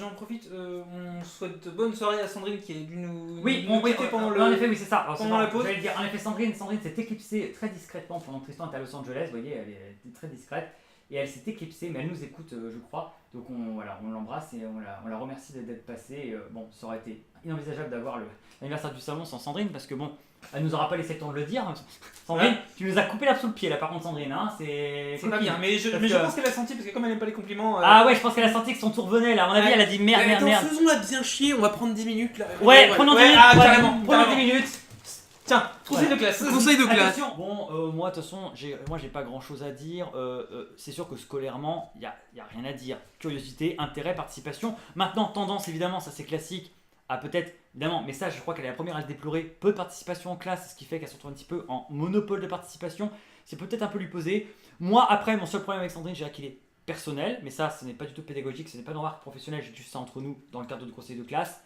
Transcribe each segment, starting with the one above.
j'en profite, on souhaite bonne soirée à Sandrine qui est dû nous quitter pendant en effet, oui, c'est ça. pendant la pause. Je vais le dire, en effet, Sandrine s'est éclipsée très discrètement pendant que Tristan était à Los Angeles. Vous voyez, elle était très discrète. Et elle s'est éclipsée, mais elle nous écoute, je crois. Donc on l'embrasse et on la remercie d'être passée. Et, bon, ça aurait été inenvisageable d'avoir l'anniversaire du salon sans Sandrine, parce que bon, elle nous aura pas laissé le temps de le dire. Sandrine, tu nous as coupé l'abs sous le pied là, par contre, Sandrine. Hein, c'est pas bien, mais je pense qu'elle a senti, parce que comme elle aime pas les compliments. Ah ouais, je pense qu'elle a senti que son tour venait là. À mon avis, elle a dit merde. Faisons-la bien chier, on va prendre 10 minutes là. Ouais, prenons 10 minutes. Carrément. Prenons 10 minutes. Tiens, conseil de classe. Conseil de classe. Attention. Bon, moi de toute façon, j'ai pas grand chose à dire. C'est sûr que scolairement, y a rien à dire. Curiosité, intérêt, participation. Maintenant, tendance évidemment, ça c'est classique. À peut-être, évidemment, mais ça je crois qu'elle est la première à le déplorer. Peu de participation en classe, ce qui fait qu'elle se retrouve un petit peu en monopole de participation. C'est peut-être un peu lui poser. Moi, après, mon seul problème avec Sandrine, j'ai qu'il est personnel, mais ça, ce n'est pas du tout pédagogique, ce n'est pas dans l'arc professionnel, j'ai juste ça entre nous dans le cadre de conseil de classe.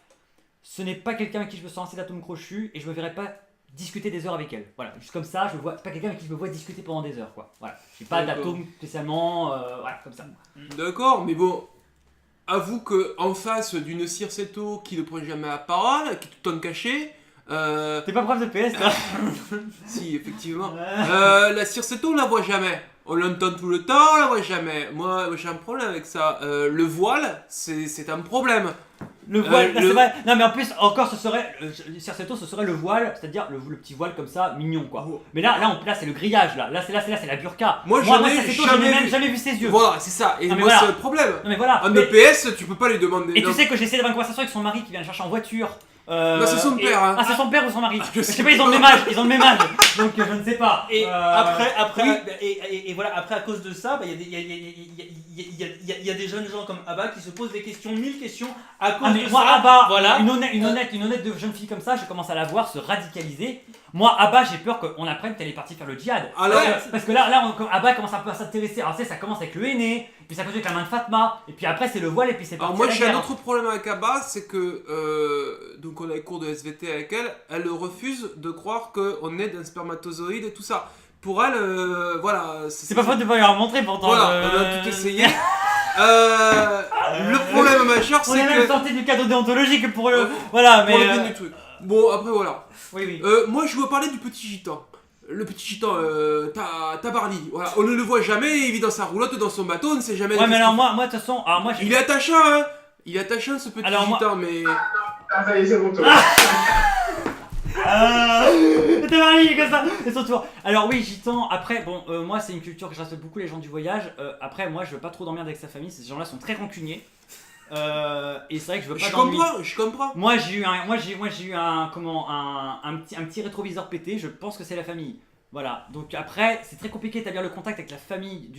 Ce n'est pas quelqu'un avec qui je me sens assez d'atomes crochus et je me verrai pas discuter des heures avec elle. Voilà, juste comme ça, c'est pas quelqu'un avec qui je me vois discuter pendant des heures, quoi. Voilà, j'ai pas d'atomes spécialement, voilà, comme ça. D'accord, mais bon, avoue que en face d'une Circeto qui ne prend jamais la parole, qui est tout le temps cachée. T'es pas prof de PS là? Si, effectivement. La Circeto, on la voit jamais. On l'entend tout le temps, on la voit jamais. Moi, j'ai un problème avec ça. Le voile, c'est un problème. Le voile, c'est vrai. Non, mais en plus, encore, ce serait. Circeto, ce serait le voile, c'est-à-dire le petit voile comme ça, mignon, quoi. Oh. Mais là, c'est le grillage, là. Là, c'est la burqa. Moi, Circeto, je n'ai même jamais vu ses yeux. Voilà, c'est ça. Et Non, mais moi, voilà. c'est le problème. Non, mais voilà. Un EPS, tu peux pas lui demander. Et tu sais que j'essaie d'avoir une conversation avec son mari qui vient le chercher en voiture. Bah, c'est son père, hein. Ah, c'est son père ou son mari? Je sais pas, ils ont le même âge, donc je ne sais pas. Et oui. et voilà, après à cause de ça, il y a des jeunes gens comme Abba qui se posent des questions, 1000 questions à cause de moi, ça. Abba, Voilà. une honnête de jeune fille comme ça, je commence à la voir se radicaliser. Moi, Abba, j'ai peur qu'on apprenne qu'elle est partie faire le djihad. Alors, parce que là, Abba commence un peu à s'intéresser. Alors, tu sais, ça commence avec le henné, puis ça continue avec la main de Fatma, et puis après, c'est le voile, et puis c'est parti. alors moi, à la j'ai un guerre. autre problème avec Abba, c'est que donc on a les cours de SVT avec elle refuse de croire qu'on est d'un spermatozoïde et tout ça. Pour elle, voilà. C'est pas faute de pas lui avoir montré pourtant. Voilà, on a tout essayé. Le problème majeur, On c'est est même que sorti du cadre déontologique pour le. Voilà, mais. pour le bien du truc. Bon, après voilà. Oui. Moi, je veux parler du petit gitan. Le petit gitan, Tabarly. Voilà, on ne le voit jamais, il vit dans sa roulotte, dans son bateau, on ne sait jamais. Ouais, mais alors moi, de toute façon. Alors, moi, Il est attachant, hein. Il est attachant, ce petit gitan, mais. Ah, ça y est, c'est mon tour. Tabarly, comme ça, c'est son tour. Alors oui, gitan. Après, bon, moi c'est une culture que je respecte beaucoup, les gens du voyage. Après, moi je veux pas trop dormir avec sa famille. Ces gens-là sont très rancuniers. Et c'est vrai que je veux pas dormir. Je comprends. Moi j'ai eu un petit rétroviseur pété. Je pense que c'est la famille. Voilà. Donc après, c'est très compliqué d'établir le contact avec la famille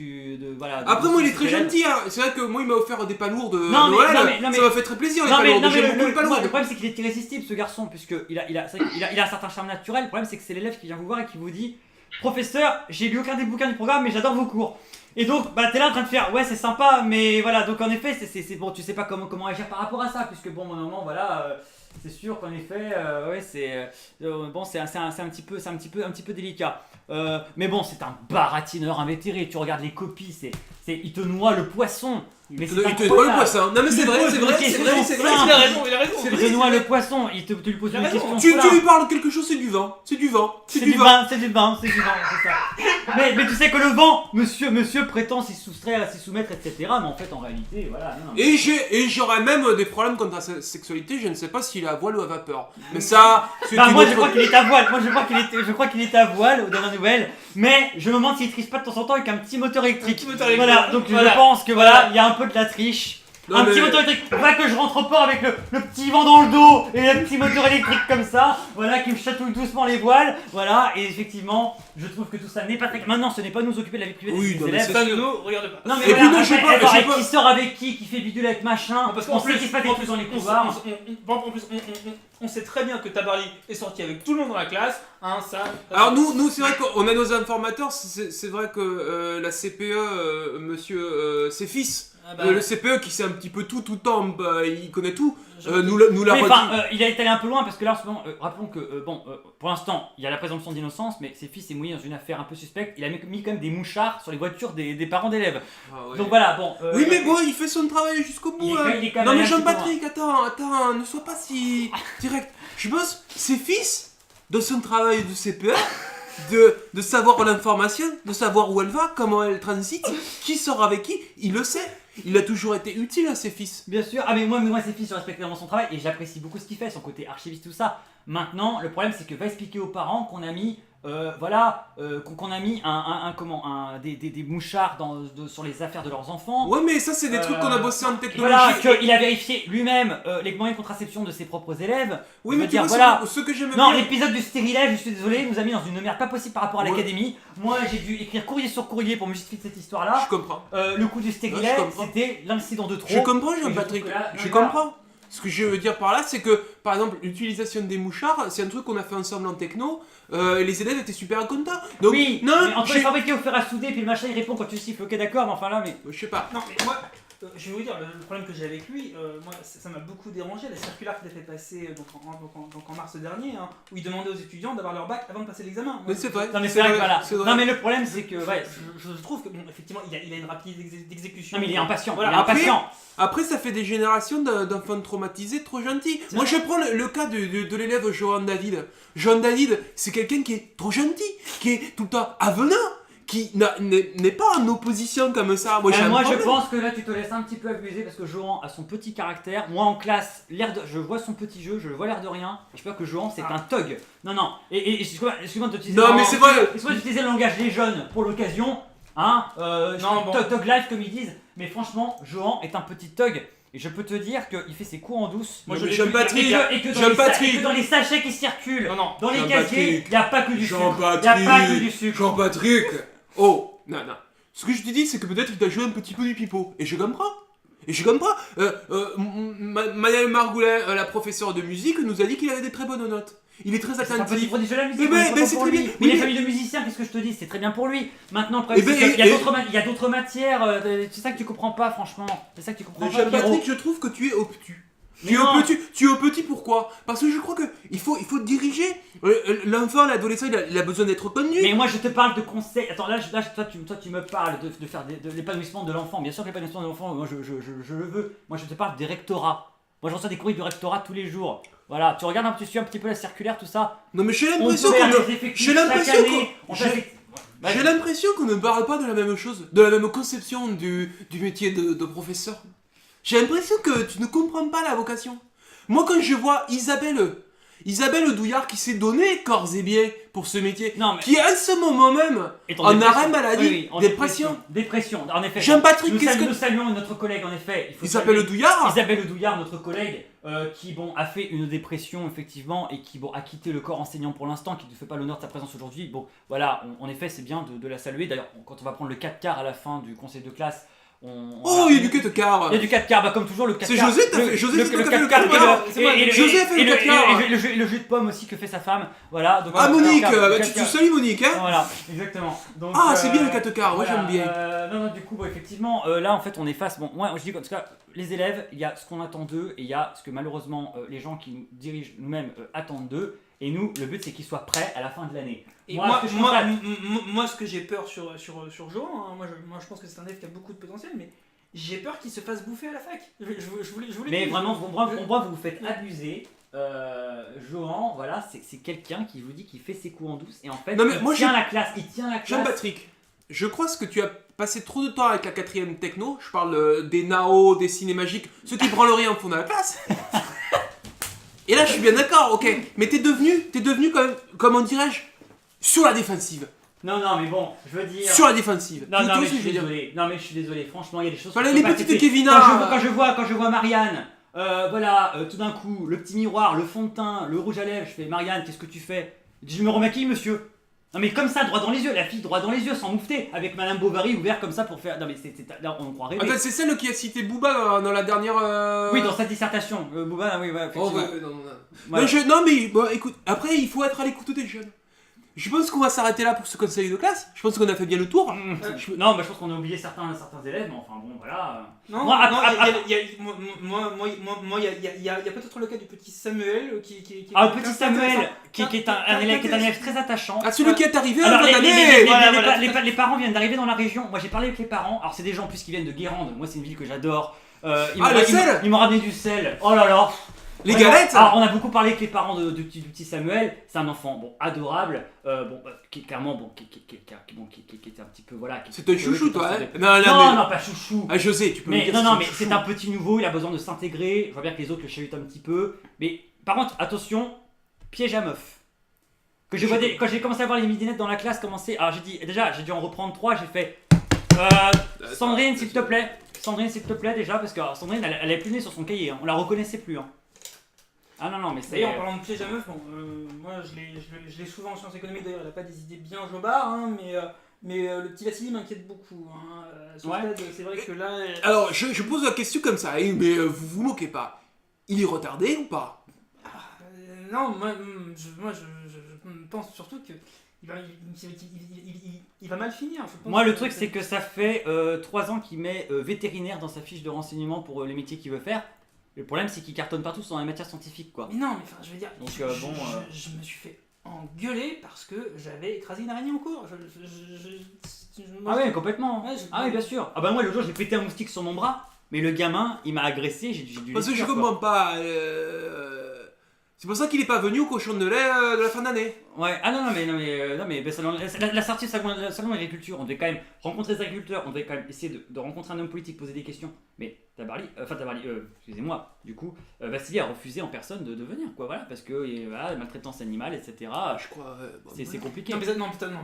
voilà. Après, moi, il est très gentil, hein. C'est vrai que moi, il m'a offert des palourdes de Non, mais- Noël. non, mais- ça m'a fait très plaisir, les Non mais, palourdes. J'aime beaucoup les moi, palourdes. le problème c'est qu'il est irrésistible ce garçon, puisque il a un certain charme naturel. Le problème c'est que c'est l'élève qui vient vous voir et qui vous dit: professeur, j'ai lu aucun des bouquins du programme mais j'adore vos cours. Et donc bah t'es là en train de faire ouais c'est sympa mais voilà, donc en effet c'est bon, tu sais pas comment agir par rapport à ça, puisque bon moment voilà c'est sûr qu'en effet ouais c'est bon c'est un petit peu délicat. Mais bon, c'est un baratineur invétéré, tu regardes les copies, il te noie le poisson. Mais Il te noie le poisson. Non, mais c'est vrai. Il a raison. Il te noie le poisson, tu lui poses une question. Tu lui parles de quelque chose, c'est du vin. C'est du vin. C'est du vin, c'est ça. Mais tu sais que le vent, monsieur prétend s'y soumettre, etc. Mais en fait, en réalité, voilà. Non. Et j'aurais même des problèmes quant à sa sexualité, je ne sais pas s'il est à voile ou à vapeur. Mais ça, c'est Bah, une moi autre- je crois qu'il est à voile, je crois qu'il est à voile aux dernières nouvelles, mais je me demande s'il triche pas de temps en temps avec un petit moteur électrique. Voilà, donc Voilà. je pense que voilà, il y a un peu de la triche. Non, Un mais- petit moteur électrique, pas que je rentre au port avec le petit vent dans le dos et le petit moteur électrique comme ça, voilà, qui me chatouille doucement les voiles, voilà, et effectivement, je trouve que tout ça n'est pas très. Maintenant, ce n'est pas nous occuper de la vie privée Oui, des non, mais élèves. c'est Ça ne nous regarde pas. Non mais Et voilà, puis non, je sais après, pas, je sais attends, pas. qui sort avec qui fait bidule avec machin, Parce on qu'en sait plus, qu'il se passe des trucs dans les couloirs. on sait très bien que Tabarly est sorti avec tout le monde dans la classe. Hein, ça. Alors nous c'est vrai qu'on a nos informateurs, c'est vrai que la CPE, monsieur ses fils, Le CPE qui sait un petit peu tout le temps, il connaît tout, Je- nous l'a Oui, redit. enfin, il a été allé un peu loin parce que là, en ce moment, rappelons que, pour l'instant, il y a la présomption d'innocence, mais ses fils est mouillé dans une affaire un peu suspecte. Il a mis quand même des mouchards sur les voitures des parents d'élèves. Ah ouais. Donc voilà, bon. Oui, mais bon, il fait son travail jusqu'au bout. il est quand même Non, mais allé un petit peu Jean-Patrick, attends, ne sois pas si direct. Je pense, ses fils, dans son travail de CPE, de savoir l'information, de savoir où elle va, comment elle transite, qui sort avec qui, il le sait. Il a toujours été utile à ses fils. Bien sûr, mais moi ses fils, je respecte vraiment son travail et j'apprécie beaucoup ce qu'il fait, son côté archiviste, tout ça. Maintenant, le problème c'est que va expliquer aux parents qu'on a mis, qu'on a mis des mouchards sur les affaires de leurs enfants. Ouais, mais ça, c'est des trucs qu'on a bossé en technologie. Voilà, qu'il a vérifié lui-même les moyens de contraception de ses propres élèves. Oui, Je mais veux tu dire, vois, voilà. ce que j'aime Non, bien. l'épisode du stérilet, je suis désolé, nous a mis dans une merde pas possible par rapport à Ouais. l'académie. Moi, j'ai dû écrire courrier sur courrier pour me justifier de cette histoire-là. Je comprends. Le coup du stérilet, je comprends. c'était l'incident de trop. Je comprends, Et Jean-Patrick. je trouve que là, Je voilà. comprends. Ce que je veux dire par là, c'est que, par exemple, l'utilisation des mouchards, c'est un truc qu'on a fait ensemble en techno. Et les élèves étaient super contents. Donc, Oui, non, mais entre les fabriqués au fer à souder, puis le machin il répond quand tu siffles, ok d'accord, mais enfin là, mais. je sais pas. Non, mais moi, je vais vous dire, le problème que j'ai avec lui, moi, ça m'a beaucoup dérangé. La circulaire qu'il a fait passer en mars dernier, hein, où il demandait aux étudiants d'avoir leur bac avant de passer l'examen. Moi, Mais c'est vrai. Non mais c'est vrai que voilà. c'est vrai. Non mais le problème c'est que ouais. Je trouve que, bon, effectivement, il a une rapidité d'exécution. Non mais il est impatient. Voilà, il est impatient. Après, ça fait des générations d'enfants traumatisés trop gentils. C'est Moi, vrai. je prends le cas de l'élève Johan David. Johan David, c'est quelqu'un qui est trop gentil, qui est tout le temps avenant, qui n'est pas en opposition comme ça. Moi, j'ai un Moi je problème. pense que là tu te laisses un petit peu abuser parce que Johan a son petit caractère. Moi en classe, je vois son petit jeu, je le vois l'air de rien. Je sais pas que Johan c'est un thug. Non. Et excuse-moi d'utiliser. Non, mais c'est vrai. Excuse-moi d'utiliser le langage des jeunes pour l'occasion. Hein Non, bon. Thug life comme ils disent. Mais franchement, Johan est un petit thug. Et je peux te dire qu'il fait ses coups en douce. Moi, je je l'ai j'aime vu, Patrick. Et que dans les sachets qui circulent, Non. dans les Jean-Patrick. casiers, il n'y a pas que du sucre. Jean-Patrick. Il n'y a pas que du sucre. Jean-Patrick. Oh, non. Ce que je te dis, c'est que peut-être il t'a joué un petit peu du pipeau. Et je comprends. Madame Margoulin, la professeure de musique, nous a dit qu'il avait des très bonnes notes. Il est très C'est un petit attentif. professionnel de la musique. Mais on est content c'est pour très lui. bien. Mais Oui, les mais- familles de musiciens, qu'est-ce que je te dis, c'est très bien pour lui. Maintenant, le problème, Eh ben, c'est qu'il y a et- il y a d'autres matières. C'est ça que tu comprends pas, franchement. C'est ça que tu comprends pas, Jean-Patrick, Pierrot. je trouve que tu es obtus. Mais non. Tu es obtus pourquoi? Parce que je crois qu'il faut diriger. L'enfant, l'adolescent, il a besoin d'être conduit. Mais moi je te parle de conseils. Attends, là toi tu me parles de faire de l'épanouissement de l'enfant. Bien sûr que l'épanouissement de l'enfant, moi je le veux. Moi je te parle des rectorats. Moi je reçois des courriers du rectorat tous les jours. Voilà, tu regardes tu suis un petit peu la circulaire, tout ça. Non, mais j'ai On l'impression perd qu'on les effectifs j'ai l'impression chaque année. qu'on- On j'ai- passe des- Ouais. j'ai l'impression qu'on ne parle pas de la même chose, de la même conception du métier de professeur. J'ai l'impression que tu ne comprends pas la vocation. Moi, quand je vois Isabelle Douillard qui s'est donné corps et biais pour ce métier, Non, mais- qui est en ce moment même est en dépression. arrêt maladie, Oui, en dépression. Dépression, en effet. Jean-Patrick, nous, qu'est-ce que- nous saluons notre collègue, en effet. Il faut Isabelle saluer Douillard Isabelle Douillard, notre collègue, qui a fait une dépression, effectivement, et qui a quitté le corps enseignant pour l'instant, qui ne fait pas l'honneur de sa présence aujourd'hui. Bon, voilà, en effet, c'est bien de la saluer. D'ailleurs, quand on va prendre le 4 quarts à la fin du conseil de classe, Oh, il y a du 4 quarts. Il y a du 4 quarts, comme toujours le 4 C'est quarts. José, t'as fait- José, c'est toi qui as fait le 4 4 quarts, quarts. C'est moi, José a fait le 4 quarts. Et le jus de pomme aussi que fait sa femme. Voilà. Donc, Ah, le Monique, 4 quarts, le 4 tu quarts. salues Monique, hein? Voilà, exactement. Donc, Ah, c'est bien le 4 quarts, moi voilà, j'aime bien. non, du coup, effectivement, là en fait on est face. Bon, moi je dis en tout cas, les élèves, il y a ce qu'on attend d'eux et il y a ce que malheureusement les gens qui nous dirigent nous-mêmes attendent d'eux. Et nous, le but c'est qu'ils soient prêts à la fin de l'année. Et Moi, ce que je constate- moi, ce que j'ai peur sur Johan, hein, moi je pense que c'est un élève qui a beaucoup de potentiel, mais j'ai peur qu'il se fasse bouffer à la fac. Je voulais Mais dire. vraiment, vous vous faites abuser. Johan, voilà, c'est quelqu'un qui vous dit qu'il fait ses coups en douce et en fait Non, mais il moi, tient la classe, il tient la classe. Jean-Patrick, je crois que tu as passé trop de temps avec la 4ème techno. Je parle des Nao, des cinémagiques, ceux qui branlent rien font de la place. Et là, je suis bien d'accord, ok. Mais t'es devenu quand même, comment dirais-je, sur la défensive. Non, mais bon, je veux dire. Sur la défensive. Non, Tu mais vois je ce que suis veux dire? désolé. Non, mais je suis désolé. Franchement, il y a des choses. Voilà, que les je peux pas petites accepter. Kevina. Quand je vois Marianne, tout d'un coup, le petit miroir, le fond de teint, le rouge à lèvres, je fais Marianne, qu'est-ce que tu fais? Je me remaquille, monsieur. Non, mais comme ça, droit dans les yeux, la fille droit dans les yeux, sans moufter, avec Madame Bovary ouvert comme ça pour faire. Non, mais là, on croit rêver. Attends, c'est celle qui a cité Booba dans la dernière. Oui, dans sa dissertation. Booba, oui, Oh, effectivement. ouais, non. Ouais. Non, mais bon, écoute, après, il faut être à l'écoute des jeunes. Je pense qu'on va s'arrêter là pour ce conseil de classe. Je pense qu'on a fait bien le tour. Non, je pense qu'on a oublié certains élèves, mais enfin bon, voilà. Non, Moi, il y a peut-être le cas du petit Samuel qui Ah, le petit Samuel, qui est un élève très attachant. Ah, celui qui est arrivé Alors, en bonne année. les parents viennent d'arriver dans la région. Moi, j'ai parlé avec les parents. Alors, c'est des gens en plus qui viennent de Guérande. Moi, c'est une ville que j'adore. Le sel. Ils m'ont ramené du sel. Oh là là. Les Vraiment. galettes. Alors, on a beaucoup parlé avec les parents du petit Samuel. C'est un enfant bon adorable, qui clairement qui était un petit peu voilà. C'est un chouchou, toi. Hein. Non, pas chouchou. Ah, José, tu peux me Mais dire. non, si mais chouchou. c'est un petit nouveau. Il a besoin de s'intégrer. Je vois bien que les autres le chahutent un petit peu. Mais par contre, attention, piège à meuf. Quand j'ai commencé à voir les midinettes dans la classe commencer. Alors j'ai dû en reprendre 3. J'ai fait. Sandrine, s'il te plaît. Sandrine, s'il te plaît, déjà, parce que Sandrine, elle est plus née sur son cahier. Hein. On la reconnaissait plus. Hein. Ah non, mais c'est. D'ailleurs, en parlant de piège à meuf, bon, moi je l'ai souvent en sciences économiques, d'ailleurs, elle a pas des idées bien jobards, hein, mais le petit Vassili m'inquiète beaucoup. Hein. À ce stade, c'est vrai que là. Alors, je pose la question comme ça, hein, mais vous vous moquez pas. Il est retardé ou pas? Non, moi je pense surtout que. Il va mal finir. Je pense Moi, le truc, c'est que ça fait 3 ans qu'il met vétérinaire dans sa fiche de renseignement pour les métiers qu'il veut faire. Le problème, c'est qu'il cartonne partout dans les matières scientifiques, quoi. Mais non, mais enfin, je veux dire, Donc, je me suis fait engueuler parce que j'avais écrasé une araignée en cours. Ah ouais, complètement. Ouais, Ah oui, bien sûr. Ah bah moi, le jour, j'ai pété un moustique sur mon bras, mais le gamin, il m'a agressé, j'ai dû Parce que je l'exclure, comprends pas. C'est pour ça qu'il est pas venu au cochon de lait de la fin d'année. quoi. Ouais, ah non, mais la sortie du salon d'agriculture, on devait quand même rencontrer les agriculteurs, on devait quand même essayer de rencontrer un homme politique, poser des questions. Mais excusez-moi, du coup, Vassili a refusé en personne de venir, quoi, voilà, parce que voilà, maltraitance animale, etc. Je crois. C'est compliqué. Non, puis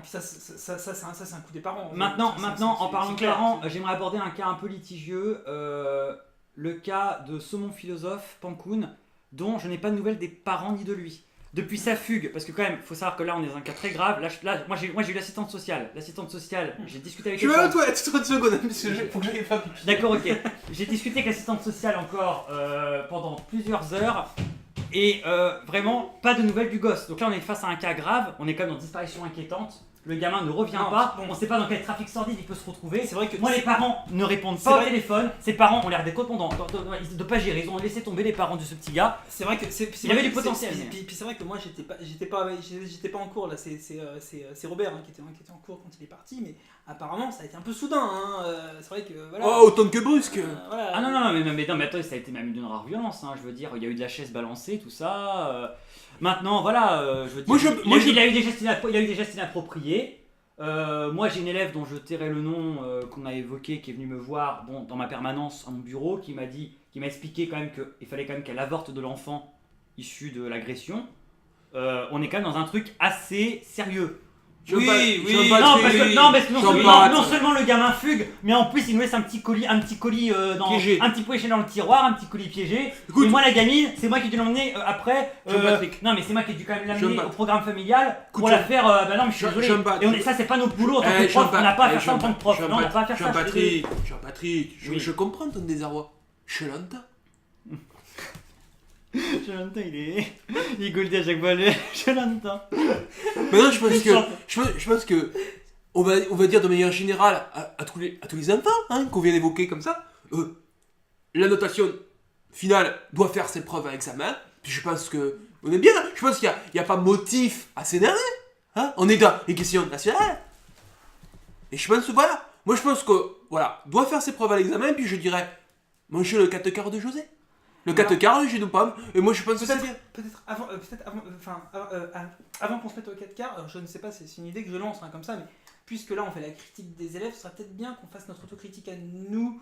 ça, c'est un coup des parents. Maintenant, en parlant de clair. parents, j'aimerais aborder un cas un peu litigieux, le cas de Saumon Philosophe Pankoun, dont je n'ai pas de nouvelles des parents ni de lui. Depuis sa fugue, parce que quand même, faut savoir que là on est dans un cas très grave. Moi j'ai eu l'assistante sociale. L'assistante sociale, j'ai discuté avec Je vais à la toilette, 30 secondes, parce que faut que j'aille faire pipi. D'accord, ok. J'ai discuté avec l'assistante sociale encore pendant plusieurs heures. Et vraiment, pas de nouvelles du gosse. Donc là on est face à un cas grave, on est quand même dans disparition inquiétante. Le gamin ne revient pas, on sait pas dans quel trafic sordide il peut se retrouver. C'est vrai que moi les parents ne répondent pas au téléphone, ses parents ont l'air des codependants, ils ne doivent pas gérer, ils ont laissé tomber les parents de ce petit gars. C'est vrai que il avait du potentiel. Puis c'est vrai que moi j'étais pas en cours là, c'est Robert hein, qui était en cours quand il est parti, mais apparemment ça a été un peu soudain. Hein, c'est vrai que voilà. Oh, autant que brusque. Voilà. Ah non, mais attends, ça a été même d'une rare violence, hein, je veux dire, il y a eu de la chaise balancée, tout ça. Maintenant, voilà, je veux dire, il a eu des gestes inappropriés. Moi j'ai une élève dont je tairai le nom qu'on a évoqué, qui est venue me voir dans ma permanence à mon bureau, qui m'a expliqué quand même qu'il fallait quand même qu'elle avorte de l'enfant issu de l'agression. On est quand même dans un truc assez sérieux. Non, seulement le gamin fugue, mais en plus il nous laisse un petit colis Piégé. un petit piégé dans le tiroir, un petit colis piégé. Écoute, et moi la gamine, c'est moi qui ai dû l'emmener après. Jean-Patrick. Non mais c'est moi qui ai dû quand même l'amener Jean-Patrick. au programme familial Écoute, pour la faire. Bah non mais je suis désolé. Jean-Patrick. Et ça c'est pas notre boulot en tant que prof, on n'a pas à faire ça en tant que prof. Non, on n'a pas à faire ça. Jean-Patrick, Oui. je comprends ton désarroi. Je l'entends. Je l'entends, il goldie à chaque fois. Je l'entends. Maintenant, je pense que on va dire de manière générale à tous les enfants hein, qu'on vient d'évoquer comme ça, la notation finale doit faire ses preuves à l'examen. Puis je pense que on est bien. Je pense qu'il n'y a pas motif à s'énerver. Hein, on est dans les questions nationales. Et je pense voilà. Moi je pense que voilà doit faire ses preuves à l'examen. Puis je dirais manger le 4 quarts de José. Le 4 quarts, j'ai de pommes, et moi je pense que c'est bien. Peut-être avant qu'on se mette au 4 quarts, je ne sais pas, c'est une idée que je lance hein, comme ça, mais puisque là on fait la critique des élèves, ce serait peut-être bien qu'on fasse notre autocritique à nous,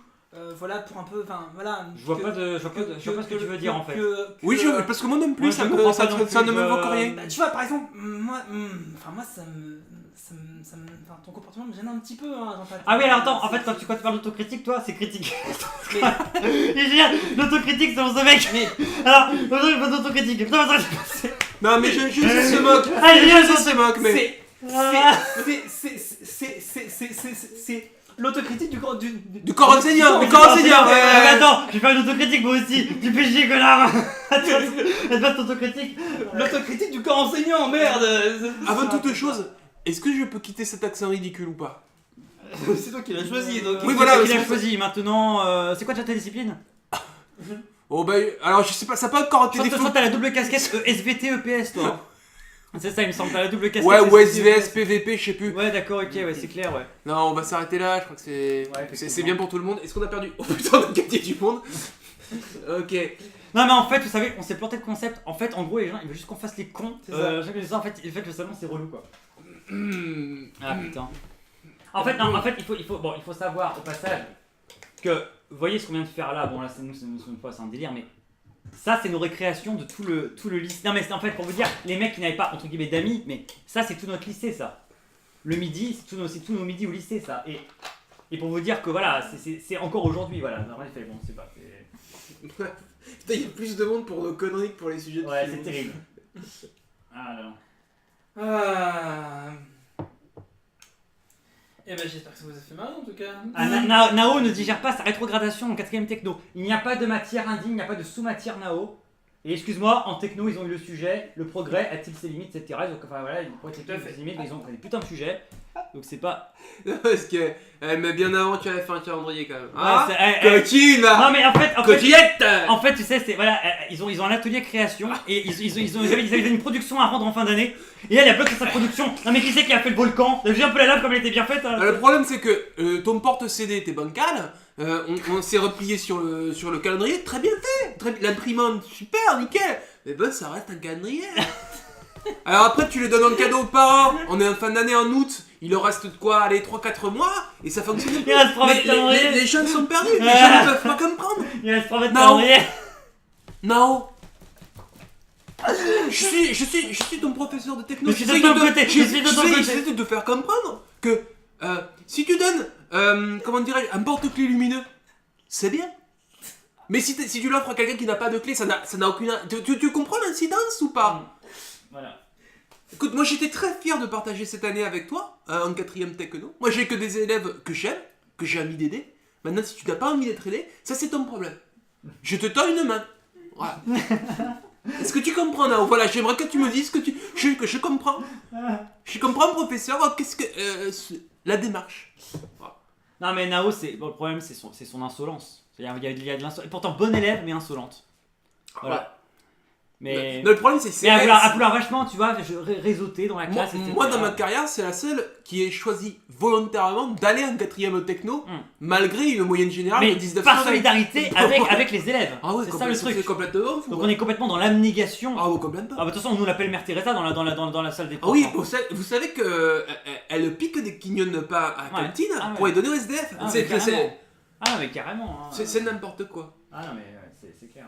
voilà, pour un peu, enfin voilà. Je vois pas ce que tu veux dire en fait. Oui, parce que moi non plus, Moi, ça je ne comprends pas non plus, m'évoque rien. Bah, tu vois, par exemple, moi ton comportement me gêne un petit peu. Hein, Ah oui, alors attends, en fait, quand tu parles d'autocritique, toi, c'est critique. Mais- Et je veux dire, l'autocritique, c'est pour ce mec. Alors, l'autocritique. Putain, Non, mais je se moque. Ah, il y a Je se moque, mais. L'autocritique du corps Du corps enseignant, du corps enseignant, Mais ouais. attends, je vais faire une autocritique moi aussi. Tu fais chier, connard. Attends, pas ton autocritique. L'autocritique du corps enseignant, merde. Avant toute chose, est-ce que je peux quitter cet accent ridicule ou pas? C'est toi qui l'as choisi, donc. Oui, voilà, Il c'est a pour ça. choisi. Maintenant, c'est quoi déjà ta discipline? Oh bah, alors je sais pas, ça n'a pas encore été Je défini. crois que t'as la double casquette SVT EPS toi. C'est ça, il me semble, t'as la double casquette. Ouais, ou SVT, SVS, PVP, je sais plus. Ouais, d'accord, ok, ouais, c'est clair, ouais. Non, on va s'arrêter là, je crois que Ouais, c'est effectivement. bien pour tout le monde. Est-ce qu'on a perdu? Oh putain, notre quartier du monde. Ok. Non, mais en fait, vous savez, on s'est planté de concept. En fait, en gros, les gens, ils veulent juste qu'on fasse les cons. C'est ça. Chaque fois, en fait, le salon, c'est relou, quoi. Hmm. Ah putain. En fait, non, en fait, il faut savoir au passage que, vous voyez ce qu'on vient de faire là, bon là, c'est une fois, c'est un délire, mais ça, c'est nos récréations de tout le lycée. Non, mais c'est en fait pour vous dire, les mecs qui n'avaient pas, entre guillemets, d'amis, mais ça, c'est tout notre lycée, ça. Le midi, c'est tous nos midis au lycée, ça. Et pour vous dire que voilà, c'est encore aujourd'hui, voilà. En effet, bon, c'est pas. Putain, il y a plus de monde pour nos conneries que pour les sujets de Ouais, film. c'est terrible. Ah là. Ah. Eh ben j'espère que ça vous a fait mal en tout cas. Ah, Nao ne digère pas sa rétrogradation en 4ème techno. Il n'y a pas de matière indigne, il n'y a pas de sous-matière Nao. Et excuse-moi, en techno, ils ont eu le sujet, le progrès a-t-il ses limites, etc. Donc, enfin voilà, ils ont ses limites, mais ils ont pris des putains de sujets. Donc c'est pas. Parce que, mais bien avant, tu avais fait un calendrier quand même. Ouais, Ah, c'est- coquine Non là. mais en fait, Coquillette. tu sais, c'est voilà, ils ont un atelier création et ils avaient une production à rendre en fin d'année. Et elle a bloqué sa production. Non mais qui c'est qui a fait le volcan? T'as vu un peu la lave comme elle était bien faite hein. Le problème c'est que ton porte-CD était bancal, on s'est replié sur le calendrier, très bien fait, l'imprimante super, nickel, mais ben ça reste un calendrier. Alors après tu le donnes en cadeau aux parents, on est en fin d'année en août, il leur reste de quoi, allez 3-4 mois, et ça fonctionne Il reste 3 mètres de les, calendrier. les jeunes sont perdus, les jeunes ne peuvent pas comprendre. Il reste 3 mètres de Non. calendrier. Non. Je suis ton professeur de techno. Je suis de J'essaie ton côté, je suis de ton côté. J'essaie de te faire comprendre que si tu donnes, comment dirais-je, un porte-clés lumineux, c'est bien. Mais si tu l'offres à quelqu'un qui n'a pas de clé, ça n'a aucune. Tu comprends l'incidence ou pas? Voilà. Écoute, moi j'étais très fier de partager cette année avec toi en 4ème techno. Moi j'ai que des élèves que j'aime, que j'ai envie d'aider. Maintenant, si tu n'as pas envie d'être aidé, ça c'est ton problème. Je te tends une main. Voilà. Est-ce que tu comprends, Nao? Voilà, j'aimerais que tu me dises que je comprends. Je comprends, professeur, qu'est-ce que. La démarche. Voilà. Non mais Nao, le problème c'est son insolence. C'est-à-dire il y a de l'insolence. Et pourtant bonne élève mais insolente. Voilà. Mais Le problème, c'est. mais à vouloir vachement, tu vois, réseauter dans la Moi, classe. etc. moi, dans ma carrière, c'est la seule qui ait choisi volontairement d'aller en 4ème techno, malgré une moyenne générale mais de 19 par solidarité avec les élèves. Ah ouais, c'est ça le truc. C'est complètement fou. Donc on est complètement dans l'abnégation. Ah ouais, complètement. Ah bah de toute façon on nous l'appelle Mère Teresa dans la salle des Ah profs. oui, hein. vous savez que elle pique des quignonnes pas à Ouais. cantine Ah ouais. pour les donner au SDF. Ah, C'est mais carrément. Ah mais carrément. Hein. c'est n'importe quoi. Ah non mais c'est clair.